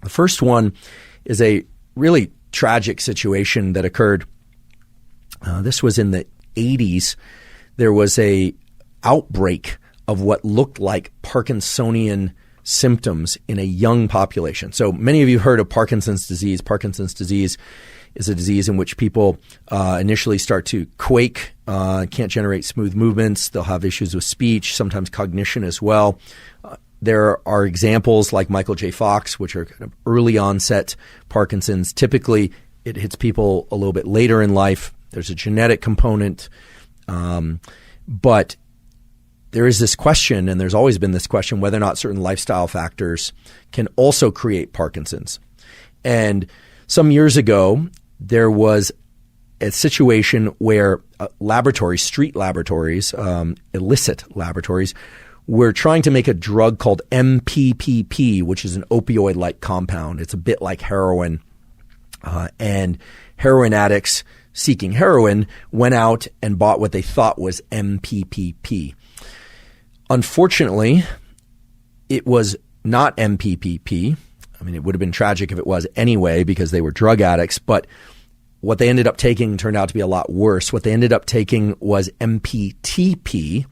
The first one is a really tragic situation that occurred. This was in the 80s. There was a outbreak of what looked like Parkinsonian symptoms in a young population. So many of you have heard of Parkinson's disease. Parkinson's disease is a disease in which people initially start to quake, can't generate smooth movements. They'll have issues with speech, sometimes cognition as well. There are examples like Michael J. Fox, which are kind of early onset Parkinson's. Typically, it hits people a little bit later in life. There's a genetic component. But there is this question, and there's always been this question, whether or not certain lifestyle factors can also create Parkinson's. And some years ago, there was a situation where street laboratories, illicit laboratories, were trying to make a drug called MPPP, which is an opioid-like compound. It's a bit like heroin. And heroin addicts seeking heroin went out and bought what they thought was MPPP. Unfortunately, it was not MPPP. I mean, it would have been tragic if it was anyway because they were drug addicts, but what they ended up taking turned out to be a lot worse. What they ended up taking was MPTP,